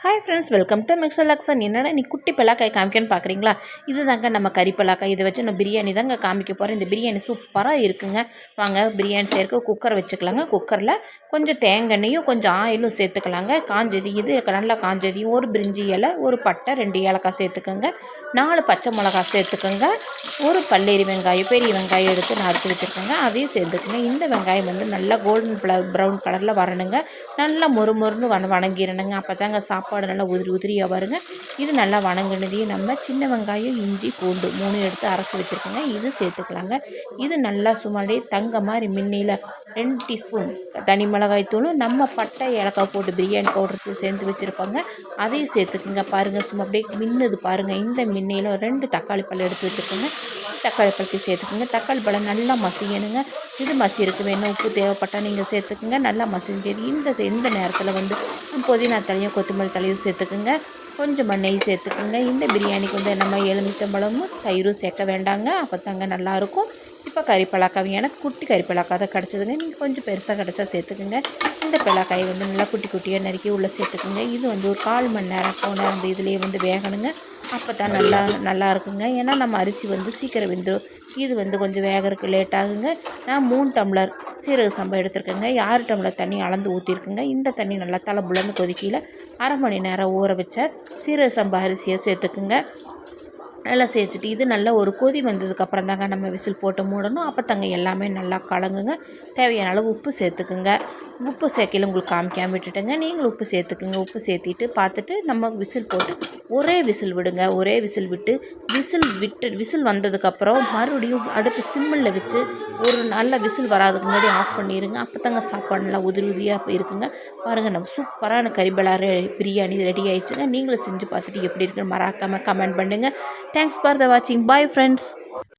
Hi friends, welcome to மிக்சர் லக்ஸன். என்னடா நீ குட்டி பலாக்காய் காமிக்கன்னு பார்க்குறீங்களா? இது தாங்க நம்ம கறி பலாக்காய். இதை வச்சு நான் பிரியாணி தாங்க காமிக்க போகிறேன். இந்த பிரியாணி சூப்பராக இருக்குங்க. வாங்க பிரியாணி சேர்க்க குக்கர் வச்சுக்கலாங்க. குக்கரில் கொஞ்சம் தேங்காய்யும் கொஞ்சம் ஆயிலும் சேர்த்துக்கலாங்க. காஞ்சது இது நல்லா காஞ்சதையும் ஒரு பிரிஞ்சி இலை, ஒரு பட்டை, 2 ஏலக்காய் சேர்த்துக்கோங்க. 4 பச்சை மிளகா சேர்த்துக்கோங்க. ஒரு பல்லேரி வெங்காயம், பெரிய வெங்காயம் எடுத்து நான் அறுத்து வச்சுருக்கேங்க. அதையும் சேர்த்துக்கோங்க. இந்த வெங்காயம் வந்து நல்லா கோல்டன் ப்ரௌன் கலரில் வரணுங்க. நல்லா மொறுன்னு வணங்கிடணுங்க. அப்போ தாங்க சாப்பாடு நல்லா உதிரியாக வருங்க. இது நல்லா வணங்கினதையும் நம்ம சின்ன வெங்காயம், இஞ்சி, பூண்டு 3 எடுத்து அரைச்சி வச்சுருக்கோங்க. இது சேர்த்துக்கலாங்க. இது நல்லா சும்மாடி தங்க மாதிரி மின்னியில் 2 டீஸ்பூன் தனி மிளகாய் தூளும் நம்ம பட்டை ஏலக்காய் போட்டு பிரியாணி பவுடருக்கு சேர்ந்து வச்சுருப்பாங்க. அதையும் சேர்த்துக்குங்க. பாருங்கள் சும்மா அப்படியே மின்னுது பாருங்கள். இந்த மின்னியில் 2 தக்காளி பழம் எடுத்து வச்சுருக்கோங்க. தக்காளி பழத்தை சேர்த்துக்குங்க. தக்காளி பழம் நல்லா மசியணுங்க. இது மசிருக்கு வேணும். உப்பு தேவைப்பட்டால் நீங்கள் சேர்த்துக்குங்க. நல்லா மசிஞ்சு இந்த நேரத்தில் வந்து புதினா தலையும் கொத்தமல்லி தலையும் சேர்த்துக்குங்க. கொஞ்சமாக நெய் சேர்த்துக்குங்க. இந்த பிரியாணிக்கு வந்து நம்ம எலுமிச்சம்பழமும் தயிரும் சேர்க்க வேண்டாங்க. அப்போ தாங்க நல்லாயிருக்கும். இப்போ கறி பலாக்காய் எனக்கு குட்டி கறி பலாக்காய் தான் கிடச்சிதுங்க. நீங்கள் கொஞ்சம் பெருசாக கிடச்சா சேர்த்துக்குங்க. இந்த பலாக்காயை வந்து நல்லா குட்டி குட்டியாக நறுக்கி உள்ளே சேர்த்துக்குங்க. இது வந்து ஒரு 1/4 மணி நேரம் போனால் அந்த இதுலேயே வந்து வேகணுங்க. அப்போ தான் நல்லா இருக்குங்க. ஏன்னா நம்ம அரிசி வந்து சீக்கிரம் வெந்துடும். இது வந்து கொஞ்சம் வேகறதுக்கு லேட் ஆகுங்க. நான் 3 டம்ளர் சீரக சம்பா எடுத்துருக்கேங்க. 6 டம்ளர் தண்ணி அளந்து ஊற்றிருக்குங்க. இந்த தண்ணி நல்லா தலை புலந்து கொதிக்கையில் 1/2 மணி நேரம் ஊற வச்ச சீரக சம்பா அரிசியை சேர்த்துக்குங்க. நல்லா சேர்த்துட்டு இது நல்லா ஒரு கொதி வந்ததுக்கப்புறம் தாங்க நம்ம விசில் போட்டு மூடணும். அப்போ தாங்க எல்லாமே நல்லா கலங்குங்க. தேவையான அளவு உப்பு சேர்த்துக்குங்க. உப்பு சேர்க்கையில் உங்களுக்கு காமிக்காமல் விட்டுட்டுங்க. நீங்களும் உப்பு சேர்த்துக்குங்க. உப்பு சேர்த்திட்டு பார்த்துட்டு நம்ம விசில் போட்டு ஒரே விசில் விடுங்க. ஒரே விசில் விட்டு விசில் வந்ததுக்கப்புறம் மறுபடியும் அடுப்பு சிம்மில் வச்சு ஒரு நல்ல விசில் வராதுக்கு முன்னாடி ஆஃப் பண்ணிடுங்க. அப்போ தாங்க சாப்பாடு நல்லா உதிரியாக இருக்குங்க. பாருங்கள், நம்ம சூப்பரான பிரியாணி ரெடி ஆயிடுச்சுங்க. நீங்களும் செஞ்சு பார்த்துட்டு எப்படி இருக்குன்னு மறக்காமல் கமெண்ட் பண்ணுங்கள். Thanks for the watching. Bye friends.